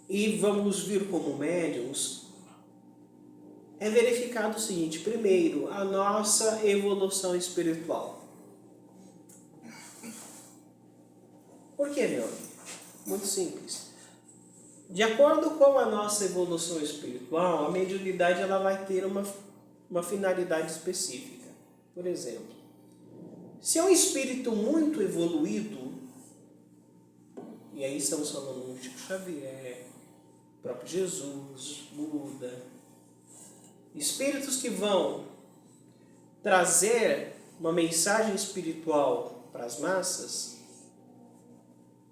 e vamos vir como médiums, é verificado o seguinte: primeiro, a nossa evolução espiritual. Por que, meu amigo? Muito simples. De acordo com a nossa evolução espiritual, a mediunidade ela vai ter uma finalidade específica. Por exemplo, se é um espírito muito evoluído, e aí estamos falando de Chico Xavier, próprio Jesus, Buda, espíritos que vão trazer uma mensagem espiritual para as massas,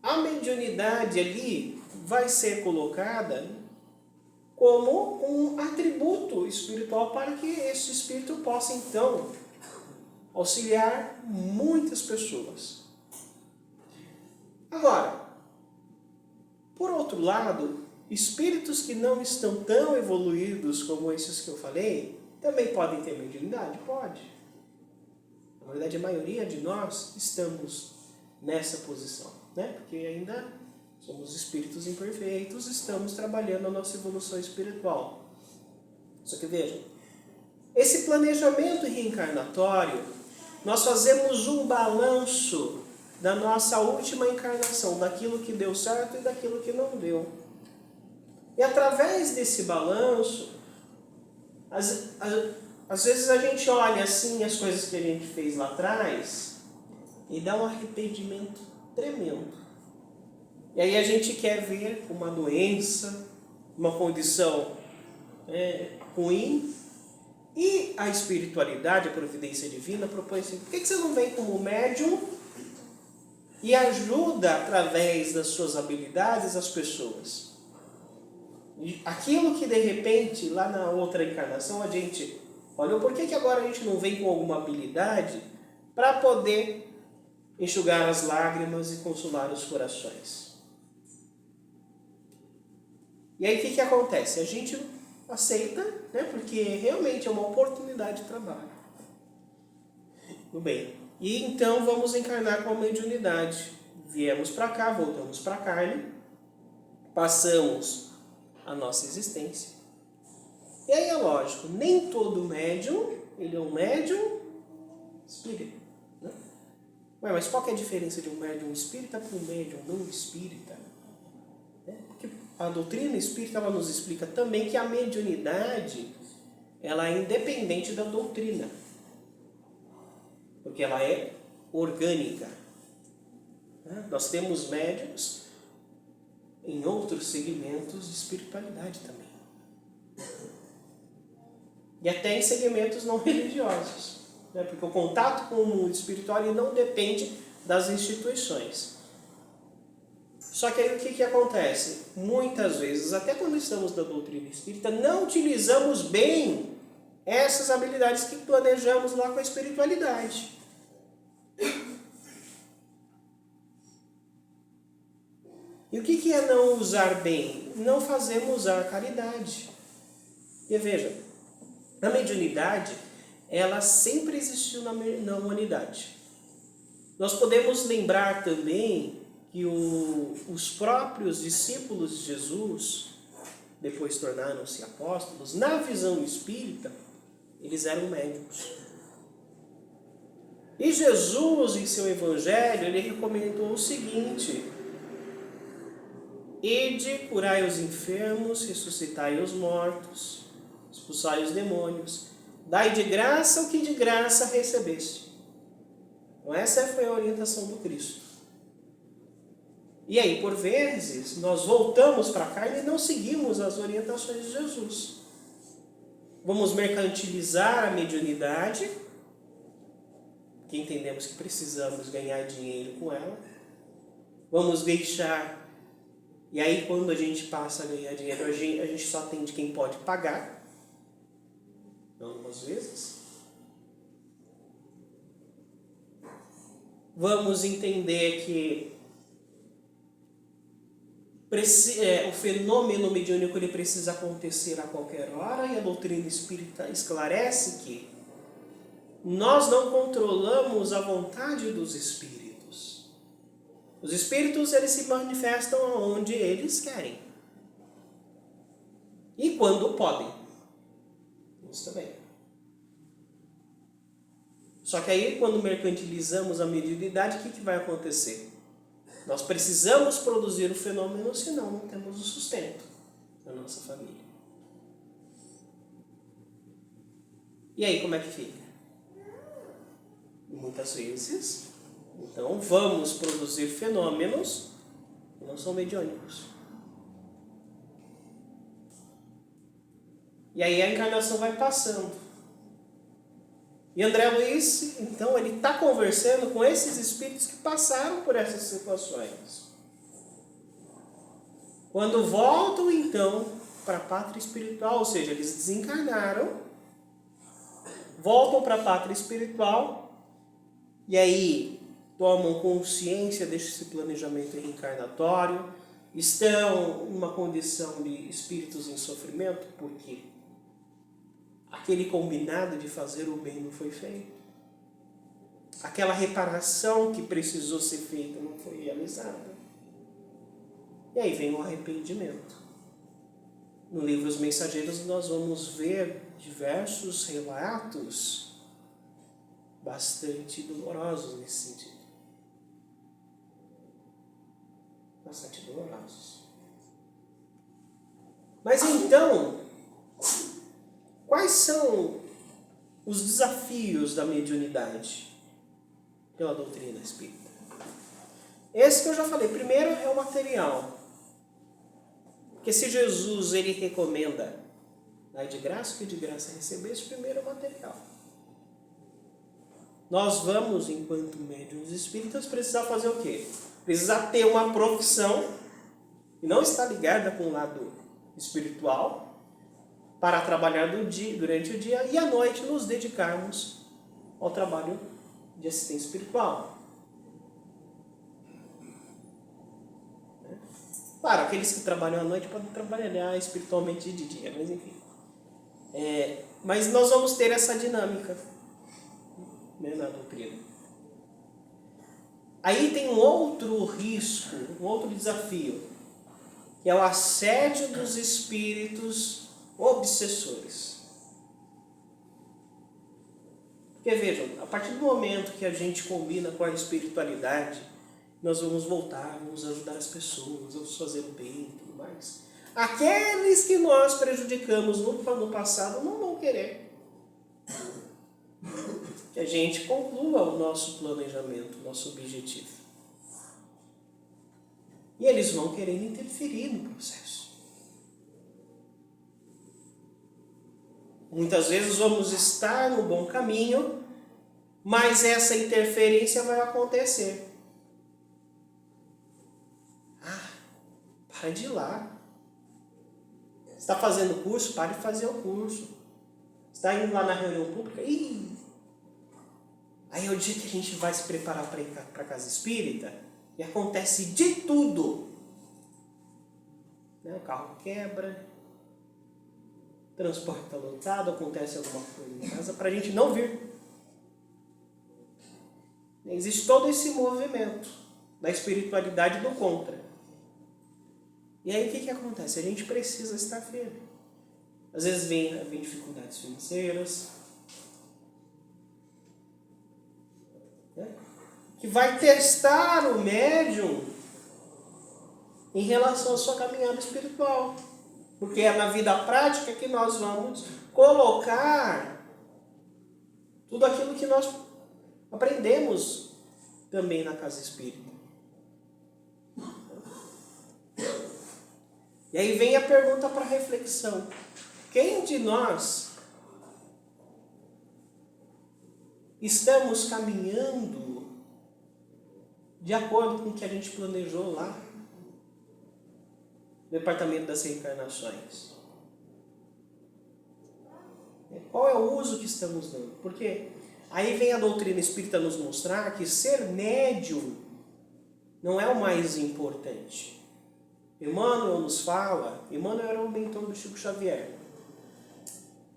a mediunidade ali vai ser colocada como um atributo espiritual para que esse espírito possa então auxiliar muitas pessoas. Agora, por outro lado, espíritos que não estão tão evoluídos como esses que eu falei, também podem ter mediunidade? Pode. Na verdade, a maioria de nós estamos nessa posição, né? Porque ainda somos espíritos imperfeitos, estamos trabalhando a nossa evolução espiritual. Só que vejam, esse planejamento reencarnatório, nós fazemos um balanço da nossa última encarnação, daquilo que deu certo e daquilo que não deu. E através desse balanço, às vezes a gente olha assim as coisas que a gente fez lá atrás e dá um arrependimento tremendo. E aí a gente quer ver uma doença, uma condição ruim, e a espiritualidade, a providência divina propõe assim: por que você não vem como médium e ajuda através das suas habilidades as pessoas? E aquilo que de repente lá na outra encarnação a gente olhou, por que agora a gente não vem com alguma habilidade para poder enxugar as lágrimas e consolar os corações? E aí o que acontece? A gente aceita, né? Porque realmente é uma oportunidade de trabalho. Tudo bem. E então vamos encarnar com a mediunidade. Viemos para cá, voltamos para a carne, passamos a nossa existência. E aí é lógico, nem todo médium, ele é um médium espírita. Né? Ué, mas qual que é a diferença de um médium espírita para um médium não espírita? Porque a doutrina espírita ela nos explica também que a mediunidade ela é independente da doutrina, porque ela é orgânica. Nós temos médiuns em outros segmentos de espiritualidade também, e até em segmentos não religiosos, né? Porque o contato com o mundo espiritual ele não depende das instituições. Só que aí o que acontece? Muitas vezes, até quando estamos na doutrina espírita, não utilizamos bem essas habilidades que planejamos lá com a espiritualidade. E o que é não usar bem? Não fazemos usar caridade. E veja, a mediunidade, ela sempre existiu na humanidade. Nós podemos lembrar também que os próprios discípulos de Jesus, depois tornaram-se apóstolos, na visão espírita, eles eram médicos. E Jesus, em seu evangelho, ele recomendou o seguinte: ide, curai os enfermos, ressuscitai os mortos, expulsai os demônios, dai de graça o que de graça recebeste. Então essa foi a orientação do Cristo. E aí, por vezes, nós voltamos para a carne e não seguimos as orientações de Jesus. Vamos mercantilizar a mediunidade, que entendemos que precisamos ganhar dinheiro com ela. Vamos deixar, e aí quando a gente passa a ganhar dinheiro, a gente só atende quem pode pagar, algumas vezes. Vamos entender que o fenômeno mediúnico ele precisa acontecer a qualquer hora, e a doutrina espírita esclarece que nós não controlamos a vontade dos espíritos. Os espíritos eles se manifestam onde eles querem. quando podem. Isso também. Só que aí, quando mercantilizamos a mediunidade, o que vai acontecer? Nós precisamos produzir o fenômeno, senão não temos o sustento da nossa família. E aí, como é que fica? Muitas vezes, então, vamos produzir fenômenos que não são mediúnicos. E aí a encarnação vai passando. E André Luiz, então, ele está conversando com esses espíritos que passaram por essas situações. Quando voltam, então, para a pátria espiritual, ou seja, eles desencarnaram, voltam para a pátria espiritual, e aí tomam consciência desse planejamento reencarnatório, estão em uma condição de espíritos em sofrimento, porque aquele combinado de fazer o bem não foi feito. Aquela reparação que precisou ser feita não foi realizada. E aí vem o arrependimento. No livro Os Mensageiros nós vamos ver diversos relatos bastante dolorosos nesse sentido. Bastante dolorosos. Mas então, quais são os desafios da mediunidade pela doutrina espírita? Esse que eu já falei. Primeiro é o material. Porque se Jesus ele recomenda dar de graça, que de graça receber, esse primeiro é o material. Nós vamos, enquanto médiuns espíritas, precisar fazer o quê? Precisar ter uma profissão que não está ligada com o lado espiritual, para trabalhar durante o dia e à noite nos dedicarmos ao trabalho de assistência espiritual. Claro, aqueles que trabalham à noite podem trabalhar espiritualmente de dia, mas enfim. Mas nós vamos ter essa dinâmica, né, na doutrina. Aí tem um outro risco, um outro desafio, que é o assédio dos espíritos obsessores. Porque vejam, a partir do momento que a gente combina com a espiritualidade, nós vamos voltar, vamos ajudar as pessoas, vamos fazer o bem e tudo mais. Aqueles que nós prejudicamos no passado não vão querer que a gente conclua o nosso planejamento, o nosso objetivo. E eles vão querer interferir no processo. Muitas vezes vamos estar no bom caminho, mas essa interferência vai acontecer. Para de ir lá. Está fazendo curso? Pare de fazer o curso. Está indo lá na reunião pública? Aí é o dia que a gente vai se preparar para ir para a casa espírita e acontece de tudo. O carro quebra, o transporte está lotado, acontece alguma coisa em casa para a gente não vir. Existe todo esse movimento da espiritualidade do contra. E aí o que acontece? A gente precisa estar firme. Às vezes vem dificuldades financeiras, né? Que vai testar o médium em relação à sua caminhada espiritual. Porque é na vida prática que nós vamos colocar tudo aquilo que nós aprendemos também na casa espírita. E aí vem a pergunta para reflexão. Quem de nós estamos caminhando de acordo com o que a gente planejou lá no Departamento das Reencarnações? Qual é o uso que estamos dando? Porque aí vem a doutrina espírita nos mostrar que ser médium não é o mais importante. Emmanuel nos fala, Emmanuel era o mentor do Chico Xavier.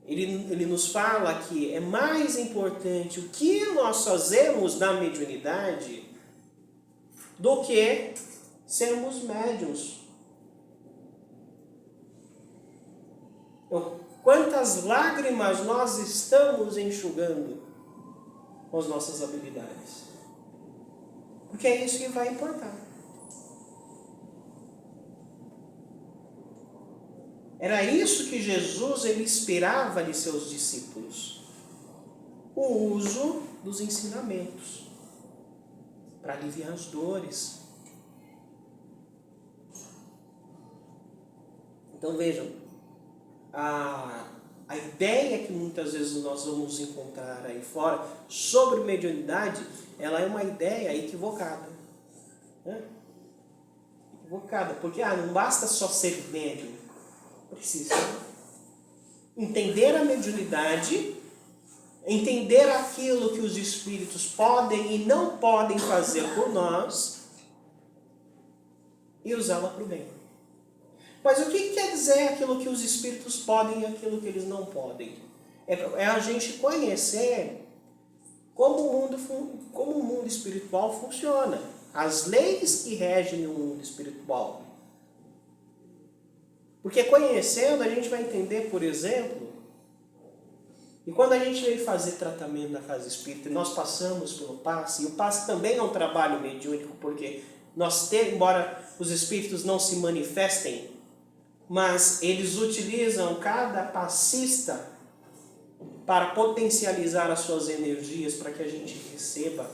Ele nos fala que é mais importante o que nós fazemos na mediunidade do que sermos médiuns. quantas lágrimas nós estamos enxugando com as nossas habilidades. Porque é isso que vai importar. Era isso que Jesus ele esperava de seus discípulos. O uso dos ensinamentos para aliviar as dores. Então vejam, a ideia que muitas vezes nós vamos encontrar aí fora sobre mediunidade, ela é uma ideia equivocada. Né? Equivocada, porque não basta só ser médium. Precisa entender a mediunidade, entender aquilo que os espíritos podem e não podem fazer por nós e usá-la para o bem. Mas o que quer dizer aquilo que os espíritos podem e aquilo que eles não podem? É a gente conhecer como o mundo espiritual funciona, as leis que regem o mundo espiritual. Porque conhecendo, a gente vai entender, por exemplo, e quando a gente veio fazer tratamento na casa espírita, nós passamos pelo passe, e o passe também é um trabalho mediúnico, porque embora os espíritos não se manifestem, mas eles utilizam cada passista para potencializar as suas energias, para que a gente receba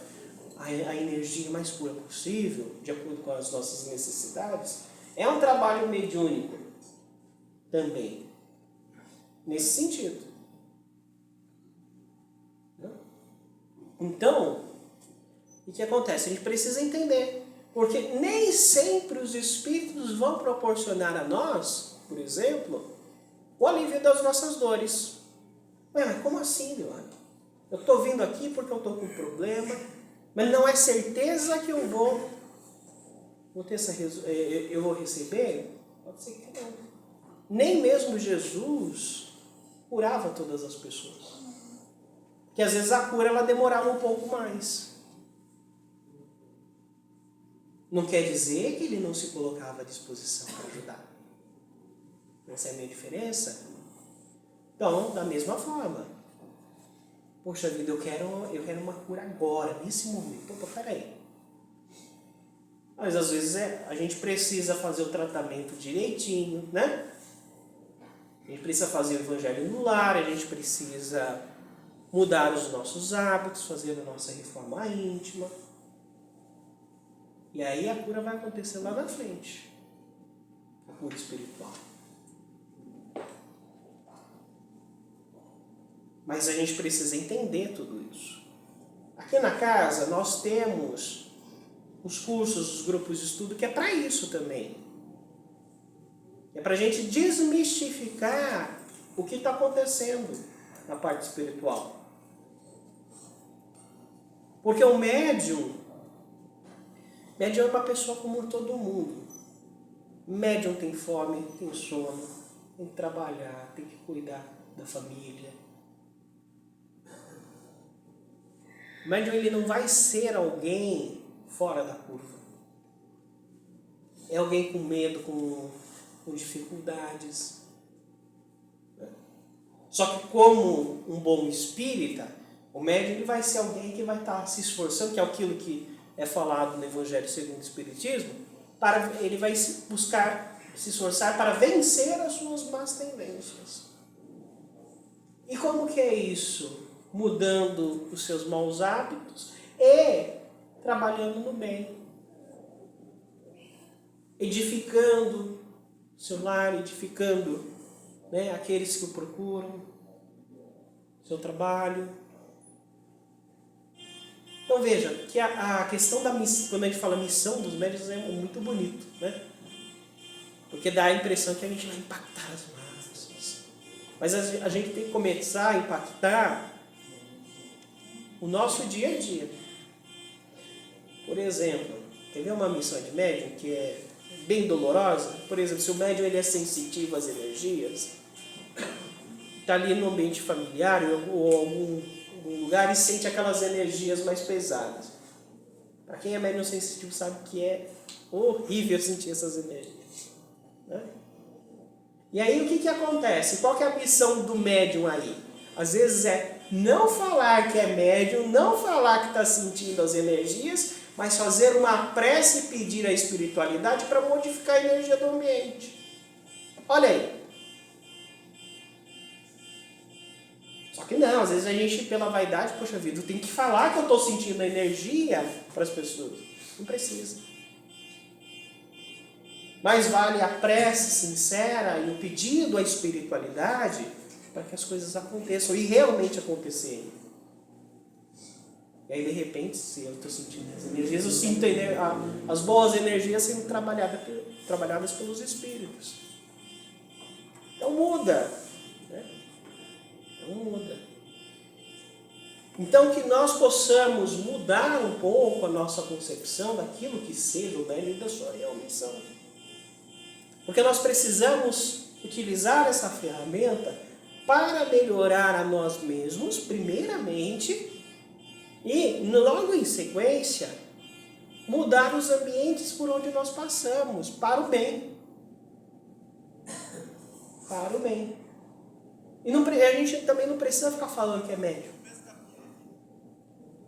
a energia mais pura possível, de acordo com as nossas necessidades. É um trabalho mediúnico também, nesse sentido. Então, o que acontece? A gente precisa entender, porque nem sempre os espíritos vão proporcionar a nós, por exemplo, o alívio das nossas dores. Mas como assim, Leonardo? Eu estou vindo aqui porque eu estou com um problema, mas não é certeza que eu vou ter eu vou receber? Pode ser que não. Nem mesmo Jesus curava todas as pessoas. Porque às vezes a cura ela demorava um pouco mais. Não quer dizer que ele não se colocava à disposição para ajudar. Essa é a minha diferença. Então, da mesma forma. Poxa vida, eu quero uma cura agora, nesse momento. Opa, peraí. Mas às vezes a gente precisa fazer o tratamento direitinho, né? A gente precisa fazer o evangelho no lar, a gente precisa mudar os nossos hábitos, fazer a nossa reforma íntima. E aí a cura vai acontecer lá na frente. A cura espiritual. Mas a gente precisa entender tudo isso. Aqui na casa nós temos os cursos, os grupos de estudo, que é para isso também. É para a gente desmistificar o que está acontecendo na parte espiritual. Porque o médium é uma pessoa como todo mundo. Médium tem fome, tem sono, tem que trabalhar, tem que cuidar da família. O médium ele não vai ser alguém fora da curva. É alguém com medo, com dificuldades. Só que como um bom espírita, o médium ele vai ser alguém que vai estar se esforçando, que é aquilo que é falado no Evangelho segundo o Espiritismo, ele vai se esforçar para vencer as suas más tendências. E como que é isso? Mudando os seus maus hábitos e trabalhando no bem. Edificando seu lar, edificando, né, aqueles que o procuram, seu trabalho. Então veja, que a questão da missão, quando a gente fala missão dos médiuns, é muito bonito, né? Porque dá a impressão que a gente vai impactar as massas. Mas a gente tem que começar a impactar o nosso dia a dia. Por exemplo, quer ver uma missão de médium que é bem dolorosa? Por exemplo, se o médium ele é sensitivo às energias, está ali no ambiente familiar ou algum lugar e sente aquelas energias mais pesadas. Para quem é médium sensitivo sabe que é horrível sentir essas energias. Né? E aí o que acontece? Qual que é a missão do médium aí? Às vezes é não falar que é médium, não falar que está sentindo as energias, mas fazer uma prece e pedir a espiritualidade para modificar a energia do ambiente. Olha aí. Só que não, às vezes a gente, pela vaidade, poxa vida, tem que falar que eu estou sentindo a energia para as pessoas. Não precisa. Mais vale a prece sincera e o pedido à espiritualidade para que as coisas aconteçam e realmente acontecerem. E aí, de repente, se eu estou sentindo as energias, eu sinto as boas energias sendo trabalhadas pelos espíritos. Então muda. Né? Então muda. Então que nós possamos mudar um pouco a nossa concepção daquilo que seja o bem e da sua real missão. Porque nós precisamos utilizar essa ferramenta para melhorar a nós mesmos, primeiramente, e logo em sequência, mudar os ambientes por onde nós passamos, para o bem. Para o bem. E a gente também não precisa ficar falando que é médium.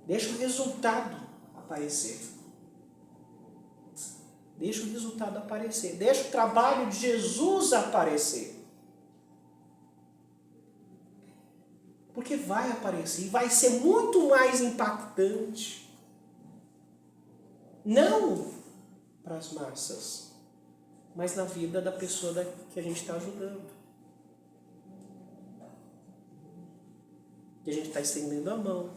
Deixa o resultado aparecer. Deixa o resultado aparecer. Deixa o trabalho de Jesus aparecer. Porque vai aparecer e vai ser muito mais impactante. Não para as massas, mas na vida da pessoa que a gente está ajudando. Que a gente está estendendo a mão.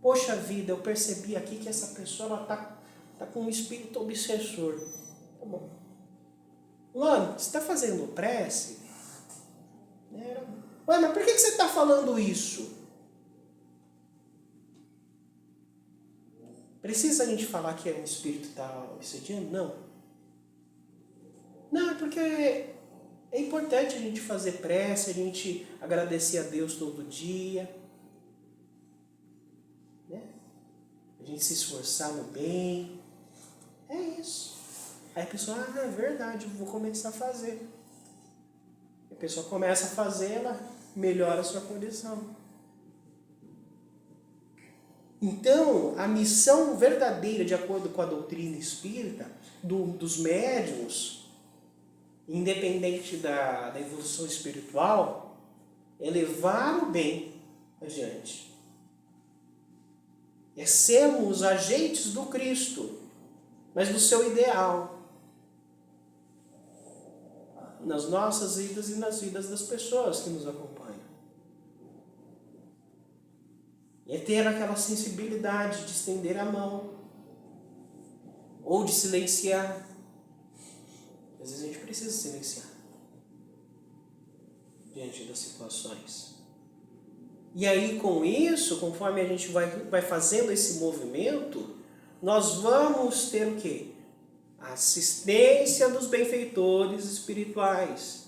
Poxa vida, eu percebi aqui que essa pessoa está com um espírito obsessor. Tá bom. Lano, você está fazendo prece? Ué, mas por que você está falando isso? Precisa a gente falar que um espírito está obsediando? Não. Não, é porque é importante a gente fazer prece, a gente agradecer a Deus todo dia. Né? A gente se esforçar no bem. É isso. Aí a pessoa, é verdade, eu vou começar a fazer. A pessoa começa a fazer, ela melhora a sua condição. Então, a missão verdadeira, de acordo com a doutrina espírita, dos médiuns, independente da evolução espiritual, é levar o bem adiante. É sermos agentes do Cristo, mas do seu ideal. Nas nossas vidas e nas vidas das pessoas que nos acompanham. É ter aquela sensibilidade de estender a mão. Ou de silenciar. Às vezes a gente precisa silenciar. Diante das situações. E aí com isso, conforme a gente vai fazendo esse movimento, nós vamos ter o quê? A assistência dos benfeitores espirituais.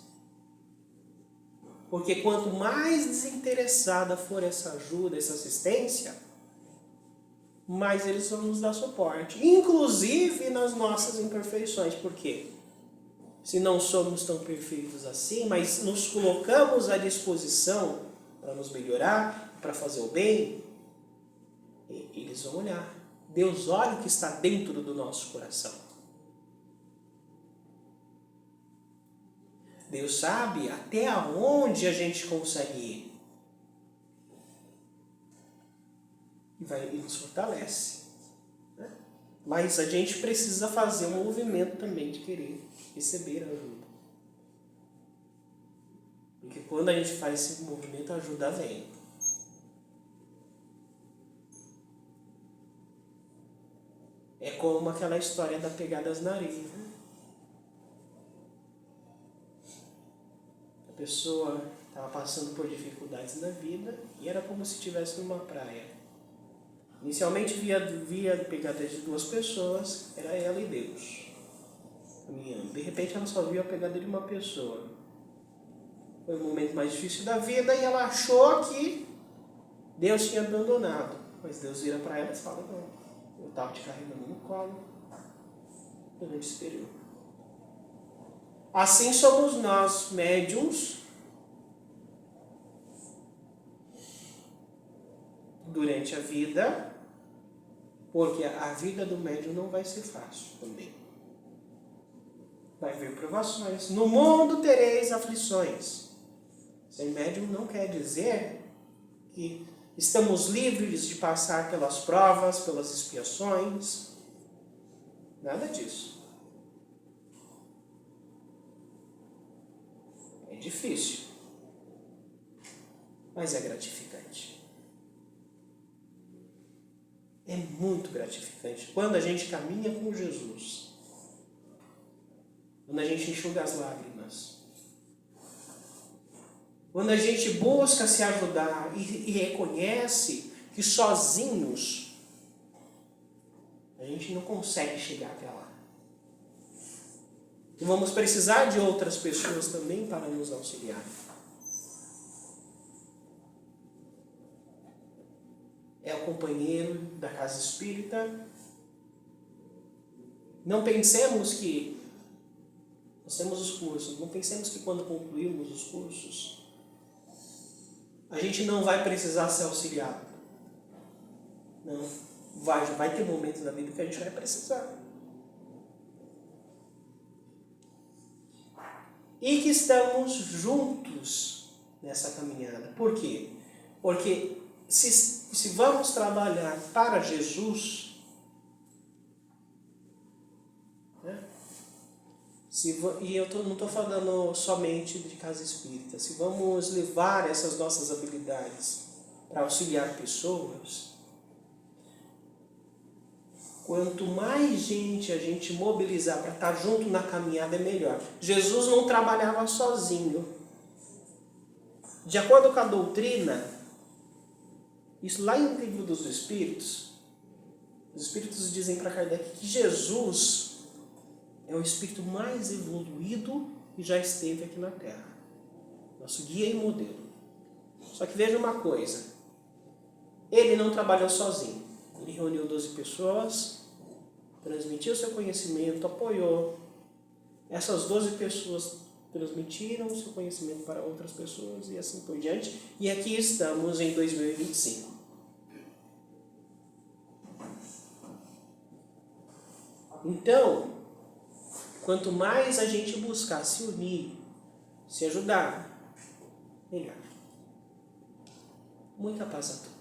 Porque quanto mais desinteressada for essa ajuda, essa assistência, mais eles vão nos dar suporte. Inclusive nas nossas imperfeições. Por quê? Se não somos tão perfeitos assim, mas nos colocamos à disposição para nos melhorar, para fazer o bem, eles vão olhar. Deus olha o que está dentro do nosso coração. Deus sabe até onde a gente consegue ir. E nos fortalece. Né? Mas a gente precisa fazer um movimento também de querer receber ajuda. Porque quando a gente faz esse movimento, a ajuda vem. É como aquela história da pegadas na areia. Né? A pessoa estava passando por dificuldades na vida e era como se estivesse numa praia. Inicialmente via pegadas de duas pessoas, era ela e Deus caminhando. De repente ela só viu a pegada de uma pessoa. Foi o momento mais difícil da vida e ela achou que Deus tinha abandonado. Mas Deus vira para ela e fala, não, eu estava te carregando no colo durante esse período. Assim somos nós, médiums, durante a vida, porque a vida do médium não vai ser fácil também. Vai haver provações. No mundo tereis aflições. Ser médium não quer dizer que estamos livres de passar pelas provas, pelas expiações. Nada disso. É difícil, mas é gratificante. É muito gratificante quando a gente caminha com Jesus, quando a gente enxuga as lágrimas, quando a gente busca se ajudar e reconhece que sozinhos a gente não consegue chegar até lá. E vamos precisar de outras pessoas também para nos auxiliar. É o companheiro da casa espírita. Não pensemos que nós temos os cursos, não pensemos que quando concluirmos os cursos, a gente não vai precisar ser auxiliado. Não, vai ter momentos na vida que a gente vai precisar. E que estamos juntos nessa caminhada. Por quê? Porque se vamos trabalhar para Jesus, né? E eu não estou falando somente de casa espírita, se vamos levar essas nossas habilidades para auxiliar pessoas, quanto mais gente a gente mobilizar para estar junto na caminhada, é melhor. Jesus não trabalhava sozinho. De acordo com a doutrina, isso lá no Livro dos Espíritos, os Espíritos dizem para Kardec que Jesus é o Espírito mais evoluído que já esteve aqui na Terra. Nosso guia e modelo. Só que veja uma coisa, ele não trabalhou sozinho. Ele reuniu 12 pessoas, transmitiu seu conhecimento, apoiou. Essas 12 pessoas transmitiram seu conhecimento para outras pessoas e assim por diante. E aqui estamos em 2025. Então, quanto mais a gente buscar se unir, se ajudar, melhor. Muita paz a todos.